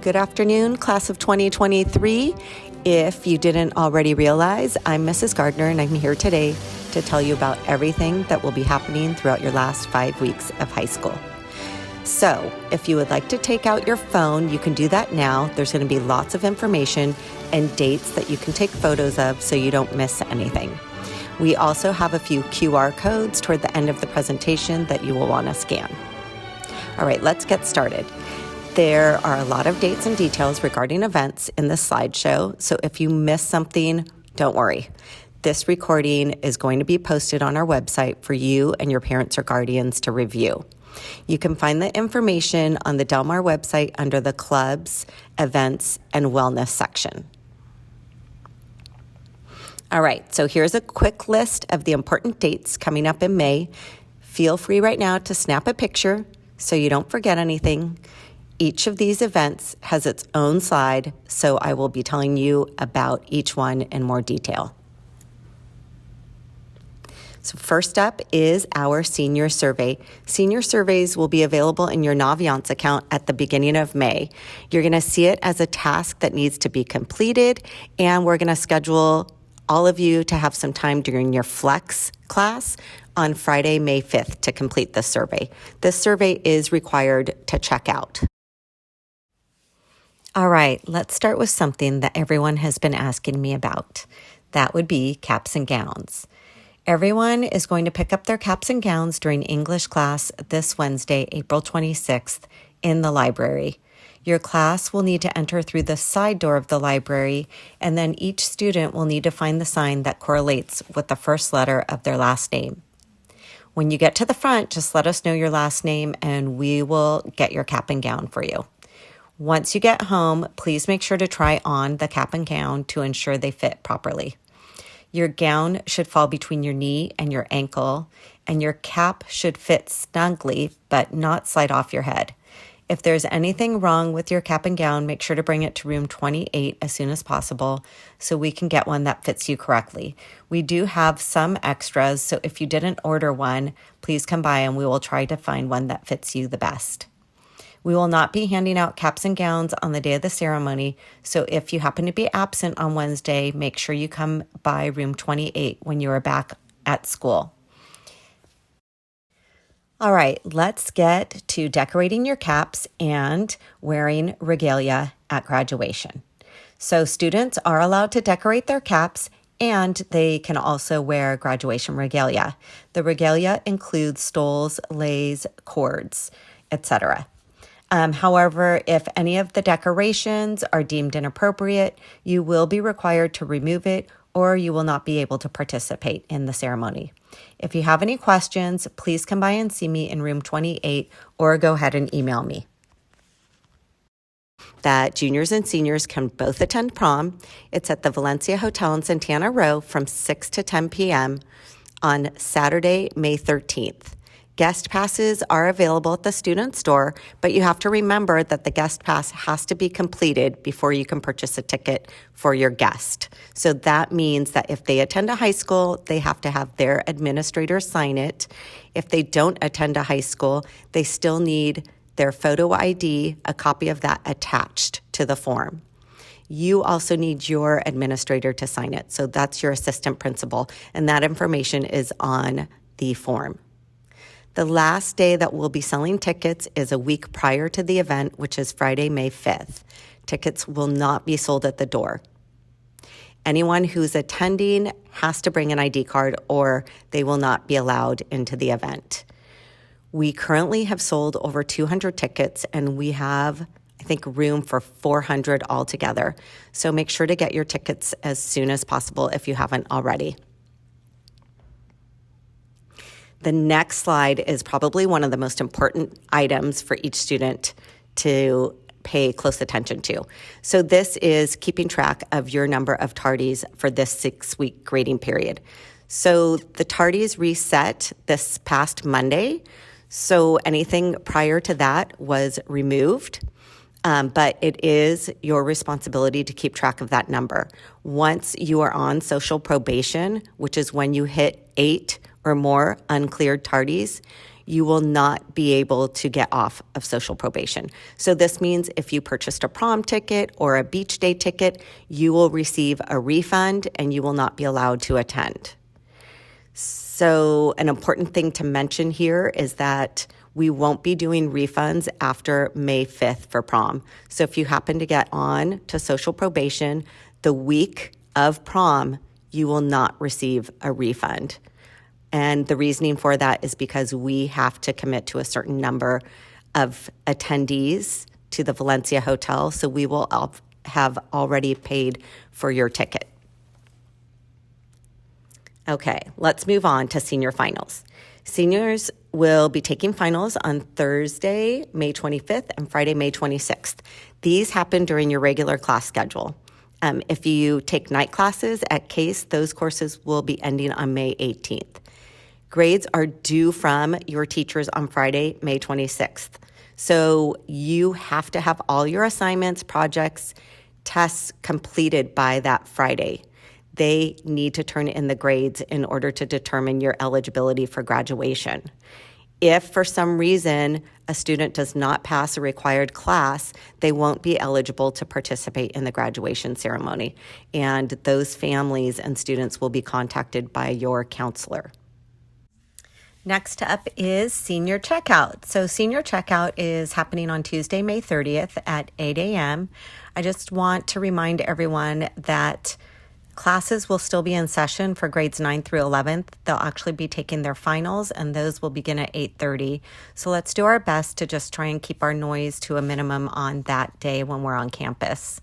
Good afternoon, class of 2023. If you didn't already realize, I'm Mrs. Gardner and I'm here today to tell you about everything that will be happening throughout your last 5 weeks of high school. So if you would like to take out your phone, you can do that now. There's going to be lots of information and dates that you can take photos of so you don't miss anything. We also have a few QR codes toward the end of the presentation that you will want to scan. All right, let's get started. There are a lot of dates and details regarding events in this slideshow, so if you miss something, don't worry. This recording is going to be posted on our website for you and your parents or guardians to review. You can find the information on the Del Mar website under the Clubs, Events, and Wellness section. All right, so here's a quick list of the important dates coming up in May. Feel free right now to snap a picture so you don't forget anything. Each of these events has its own slide, so I will be telling you about each one in more detail. So first up is our senior survey. Senior surveys will be available in your Naviance account at the beginning of May. You're going to see it as a task that needs to be completed, and we're going to schedule all of you to have some time during your flex class on Friday, May 5th to complete this survey. This survey is required to check out. All right, let's start with something that everyone has been asking me about. That would be caps and gowns. Everyone is going to pick up their caps and gowns during English class this Wednesday, April 26th, in the library. Your class will need to enter through the side door of the library, and then each student will need to find the sign that correlates with the first letter of their last name. When you get to the front, just let us know your last name, and we will get your cap and gown for you. Once you get home, please make sure to try on the cap and gown to ensure they fit properly. Your gown should fall between your knee and your ankle, and your cap should fit snugly but not slide off your head. If there's anything wrong with your cap and gown, make sure to bring it to room 28 as soon as possible so we can get one that fits you correctly. We do have some extras, so if you didn't order one, please come by and we will try to find one that fits you the best. We will not be handing out caps and gowns on the day of the ceremony, so if you happen to be absent on Wednesday, make sure you come by room 28 when you are back at school. All right, let's get to decorating your caps and wearing regalia at graduation. So students are allowed to decorate their caps and they can also wear graduation regalia. The regalia includes stoles, leis, cords, etc. However, if any of the decorations are deemed inappropriate, you will be required to remove it or you will not be able to participate in the ceremony. If you have any questions, please come by and see me in room 28 or go ahead and email me. That juniors and seniors can both attend prom. It's at the Valencia Hotel in Santana Row from 6 to 10 p.m. on Saturday, May 13th. Guest passes are available at the student store, but you have to remember that the guest pass has to be completed before you can purchase a ticket for your guest. So that means that if they attend a high school, they have to have their administrator sign it. If they don't attend a high school, they still need their photo ID, a copy of that attached to the form. You also need your administrator to sign it. So that's your assistant principal, and that information is on the form. The last day that we'll be selling tickets is a week prior to the event, which is Friday, May 5th. Tickets will not be sold at the door. Anyone who's attending has to bring an ID card or they will not be allowed into the event. We currently have sold over 200 tickets and we have, I think, room for 400 altogether. So make sure to get your tickets as soon as possible if you haven't already. The next slide is probably one of the most important items for each student to pay close attention to. So this is keeping track of your number of tardies for this 6-week grading period. So the tardies reset this past Monday. So anything prior to that was removed. But it is your responsibility to keep track of that number. Once you are on social probation, which is when you hit 8 or more uncleared tardies, you will not be able to get off of social probation. So this means if you purchased a prom ticket or a beach day ticket, you will receive a refund and you will not be allowed to attend. So an important thing to mention here is that we won't be doing refunds after May 5th for prom. So if you happen to get on to social probation the week of prom, you will not receive a refund. And the reasoning for that is because we have to commit to a certain number of attendees to the Valencia Hotel. So we will have already paid for your ticket. Okay, let's move on to senior finals. Seniors will be taking finals on Thursday, May 25th and Friday, May 26th. These happen during your regular class schedule. If you take night classes at CASE, those courses will be ending on May 18th. Grades are due from your teachers on Friday, May 26th. So you have to have all your assignments, projects, tests completed by that Friday. They need to turn in the grades in order to determine your eligibility for graduation. If for some reason a student does not pass a required class, they won't be eligible to participate in the graduation ceremony. And those families and students will be contacted by your counselor. Next up is senior checkout. So senior checkout is happening on Tuesday, May 30th at 8 a.m. I just want to remind everyone that classes will still be in session for grades 9 through 11th. They'll actually be taking their finals, and those will begin at 8:30. So let's do our best to just try and keep our noise to a minimum on that day when we're on campus.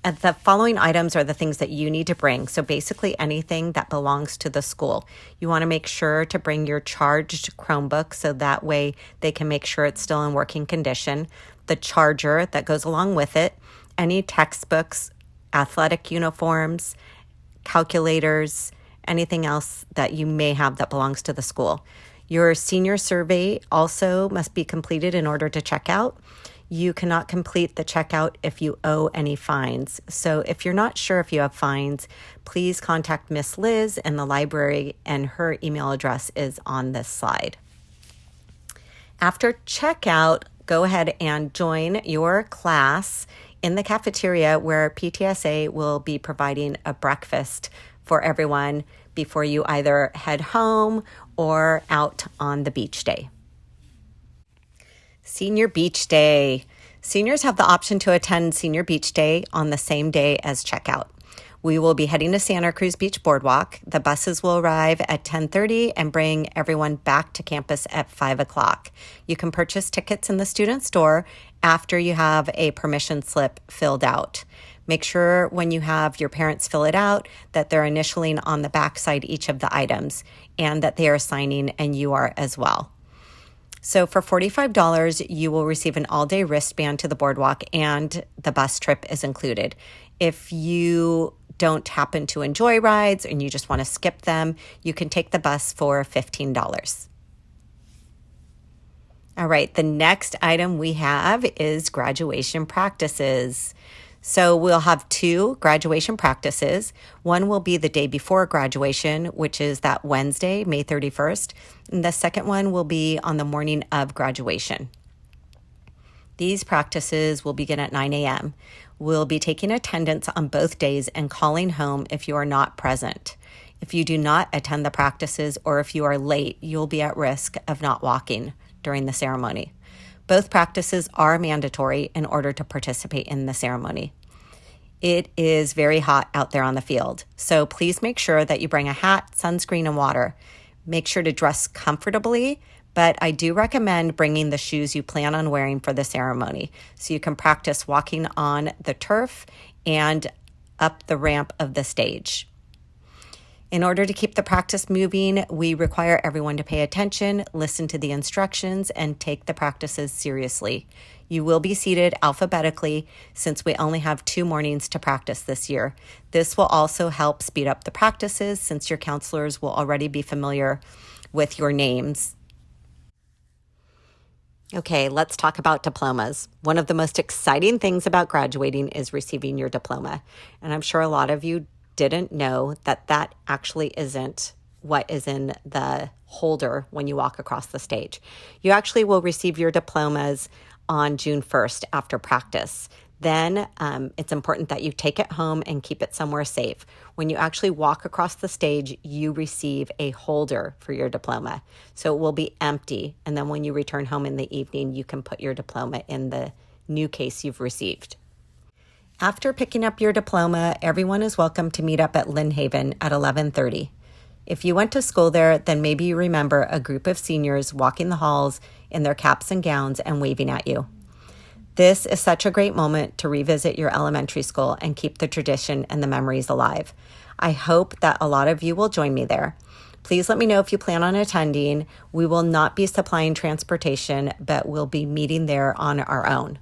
And the following items are the things that you need to bring. So basically anything that belongs to the school. You want to make sure to bring your charged Chromebook so that way they can make sure it's still in working condition. The charger that goes along with it, any textbooks, athletic uniforms, calculators, anything else that you may have that belongs to the school. Your senior survey also must be completed in order to check out. You cannot complete the checkout if you owe any fines. So if you're not sure if you have fines, please contact Miss Liz in the library, and her email address is on this slide. After checkout, go ahead and join your class in the cafeteria where PTSA will be providing a breakfast for everyone before you either head home or out on the beach day. Senior Beach Day. Seniors have the option to attend Senior Beach Day on the same day as checkout. We will be heading to Santa Cruz Beach Boardwalk. The buses will arrive at 10:30 and bring everyone back to campus at 5 o'clock. You can purchase tickets in the student store after you have a permission slip filled out. Make sure when you have your parents fill it out that they're initialing on the backside each of the items and that they are signing, and you are as well. So for $45, you will receive an all-day wristband to the boardwalk, and the bus trip is included. If you don't happen to enjoy rides and you just want to skip them, you can take the bus for $15. All right, the next item we have is graduation practices. So we'll have 2 graduation practices. One will be the day before graduation, which is that Wednesday, May 31st. And the second one will be on the morning of graduation. These practices will begin at 9 a.m. We'll be taking attendance on both days and calling home if you are not present. If you do not attend the practices or if you are late, you'll be at risk of not walking during the ceremony. Both practices are mandatory in order to participate in the ceremony. It is very hot out there on the field, so please make sure that you bring a hat, sunscreen, and water. Make sure to dress comfortably, but I do recommend bringing the shoes you plan on wearing for the ceremony so you can practice walking on the turf and up the ramp of the stage. In order to keep the practice moving, we require everyone to pay attention, listen to the instructions, and take the practices seriously. You will be seated alphabetically since we only have 2 mornings to practice this year. This will also help speed up the practices since your counselors will already be familiar with your names. Okay, let's talk about diplomas. One of the most exciting things about graduating is receiving your diploma. And I'm sure a lot of you didn't know that that actually isn't what is in the holder when you walk across the stage. You actually will receive your diplomas on June 1st after practice. Then it's important that you take it home and keep it somewhere safe. When you actually walk across the stage, you receive a holder for your diploma. So it will be empty. And then when you return home in the evening, you can put your diploma in the new case you've received. After picking up your diploma, everyone is welcome to meet up at Lynn Haven at 11:30. If you went to school there, then maybe you remember a group of seniors walking the halls in their caps and gowns and waving at you. This is such a great moment to revisit your elementary school and keep the tradition and the memories alive. I hope that a lot of you will join me there. Please let me know if you plan on attending. We will not be supplying transportation, but we'll be meeting there on our own.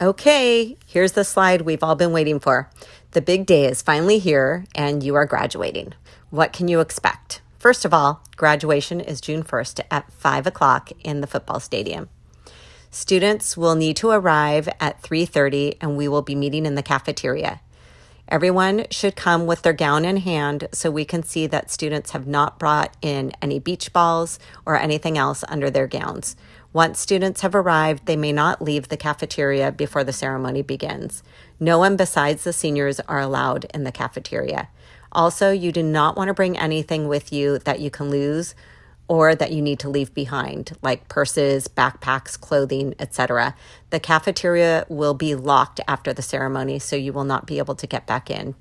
Okay, here's the slide we've all been waiting for. The big day is finally here and you are graduating. What can you expect? First of all, graduation is June 1st at 5 o'clock in the football stadium. Students will need to arrive at 3:30 and we will be meeting in the cafeteria. Everyone should come with their gown in hand so we can see that students have not brought in any beach balls or anything else under their gowns. Once students have arrived, they may not leave the cafeteria before the ceremony begins. No one besides the seniors are allowed in the cafeteria. Also, you do not want to bring anything with you that you can lose or that you need to leave behind, like purses, backpacks, clothing, etc. The cafeteria will be locked after the ceremony, so you will not be able to get back in.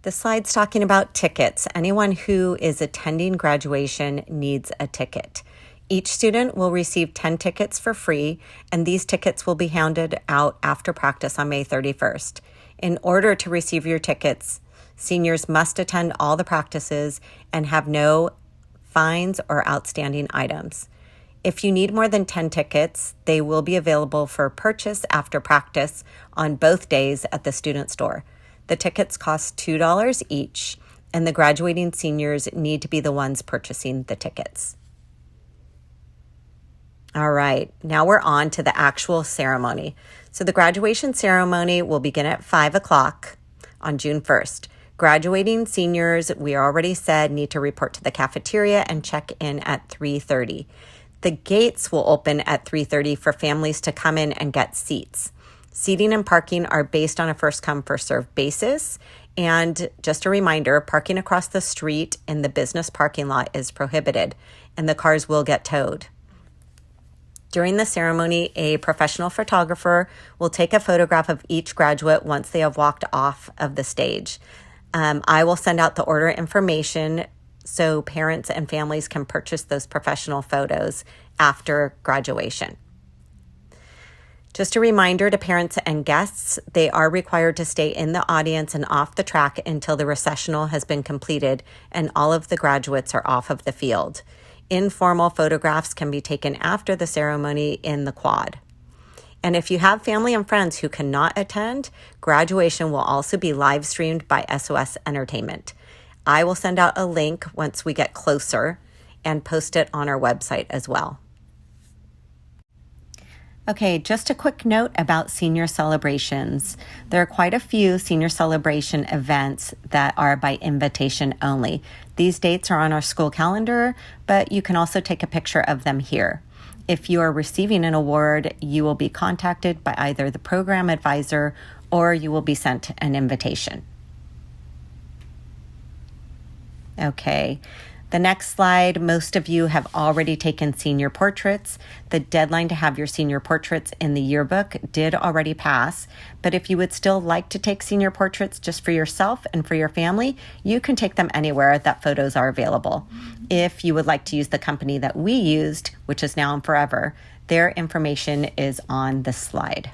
The slide's talking about tickets. Anyone who is attending graduation needs a ticket. Each student will receive 10 tickets for free, and these tickets will be handed out after practice on May 31st. In order to receive your tickets, seniors must attend all the practices and have no fines or outstanding items. If you need more than 10 tickets, they will be available for purchase after practice on both days at the student store. The tickets cost $2 each, and the graduating seniors need to be the ones purchasing the tickets. All right, now we're on to the actual ceremony. So the graduation ceremony will begin at 5 o'clock on June 1st. Graduating seniors, we already said, need to report to the cafeteria and check in at 3:30. The gates will open at 3:30 for families to come in and get seats. Seating and parking are based on a first-come, first-served basis. And just a reminder, parking across the street in the business parking lot is prohibited, and the cars will get towed. During the ceremony, a professional photographer will take a photograph of each graduate once they have walked off of the stage. I will send out the order information so parents and families can purchase those professional photos after graduation. Just a reminder to parents and guests, they are required to stay in the audience and off the track until the recessional has been completed and all of the graduates are off of the field. Informal photographs can be taken after the ceremony in the quad. And if you have family and friends who cannot attend, graduation will also be live streamed by SOS Entertainment. I will send out a link once we get closer and post it on our website as well. Okay, just a quick note about senior celebrations. There are quite a few senior celebration events that are by invitation only. These dates are on our school calendar, but you can also take a picture of them here. If you are receiving an award, you will be contacted by either the program advisor or you will be sent an invitation. Okay. The next slide, most of you have already taken senior portraits. The deadline to have your senior portraits in the yearbook did already pass, but if you would still like to take senior portraits just for yourself and for your family, you can take them anywhere that photos are available. If you would like to use the company that we used, which is Now and Forever, their information is on the slide.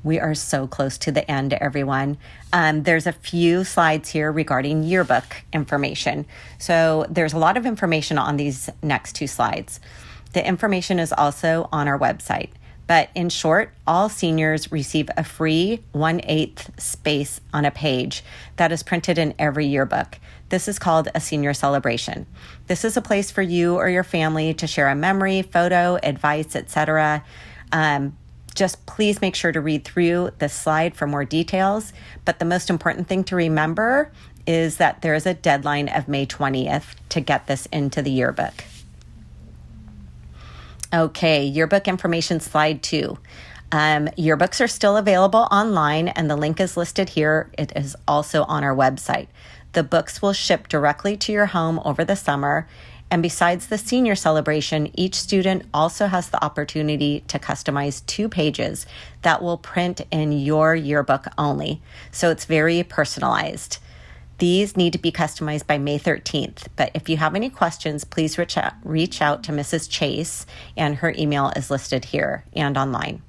We are so close to the end, everyone. There's a few slides here regarding yearbook information. So there's a lot of information on these next two slides. The information is also on our website. But in short, all seniors receive a free 1/8 space on a page that is printed in every yearbook. This is called a senior celebration. This is a place for you or your family to share a memory, photo, advice, etc. Just please make sure to read through this slide for more details. But the most important thing to remember is that there is a deadline of May 20th to get this into the yearbook. Okay, yearbook information slide 2. Yearbooks are still available online, and the link is listed here. It is also on our website. The books will ship directly to your home over the summer. And besides the senior celebration, each student also has the opportunity to customize 2 pages that will print in your yearbook only. So it's very personalized. These need to be customized by May 13th. But if you have any questions, please reach out to Mrs. Chase, and her email is listed here and online.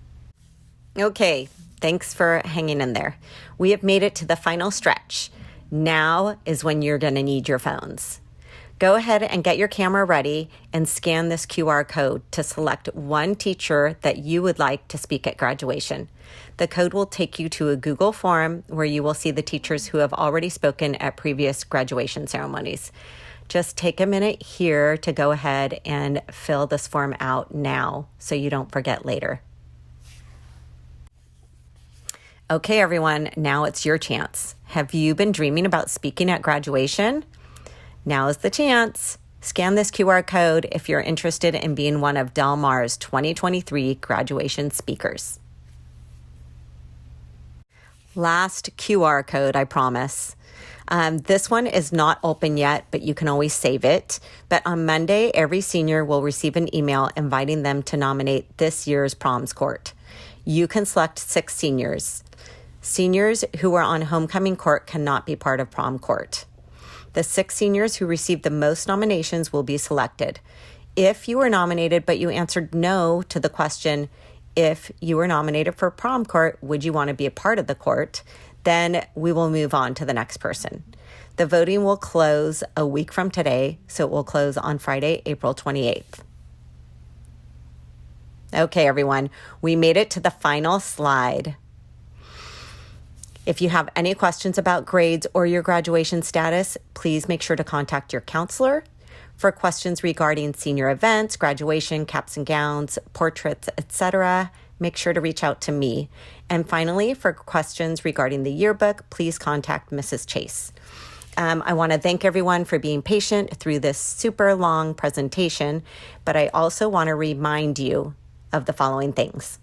Okay, thanks for hanging in there. We have made it to the final stretch. Now is when you're going to need your phones. Go ahead and get your camera ready and scan this QR code to select one teacher that you would like to speak at graduation. The code will take you to a Google form where you will see the teachers who have already spoken at previous graduation ceremonies. Just take a minute here to go ahead and fill this form out now so you don't forget later. Okay, everyone, now it's your chance. Have you been dreaming about speaking at graduation? Now is the chance. Scan this QR code if you're interested in being one of Del Mar's 2023 graduation speakers. Last QR code, I promise. This one is not open yet, but you can always save it. But on Monday, every senior will receive an email inviting them to nominate this year's Proms court. You can select 6 seniors. Seniors who are on homecoming court cannot be part of prom court. The 6 seniors who received the most nominations will be selected. If you were nominated but you answered no to the question, if you were nominated for prom court, would you want to be a part of the court? Then we will move on to the next person. The voting will close a week from today, so it will close on Friday, April 28th. Okay, everyone, we made it to the final slide. If you have any questions about grades or your graduation status, please make sure to contact your counselor. For questions regarding senior events, graduation, caps and gowns, portraits, etc., make sure to reach out to me. And finally, for questions regarding the yearbook, please contact Mrs. Chase. I want to thank everyone for being patient through this super long presentation, but I also want to remind you of the following things.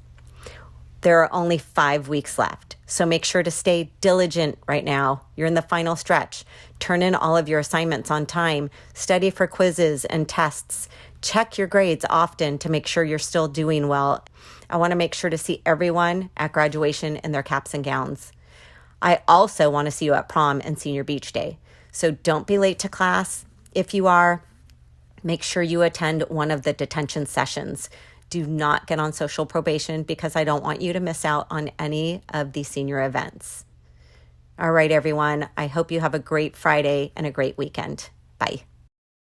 There are only 5 weeks left, so make sure to stay diligent right now. You're in the final stretch. Turn in all of your assignments on time. Study for quizzes and tests. Check your grades often to make sure you're still doing well. I want to make sure to see everyone at graduation in their caps and gowns. I also want to see you at prom and senior beach day. So don't be late to class. If you are, make sure you attend one of the detention sessions. Do not get on social probation because I don't want you to miss out on any of these senior events. All right, everyone. I hope you have a great Friday and a great weekend. Bye.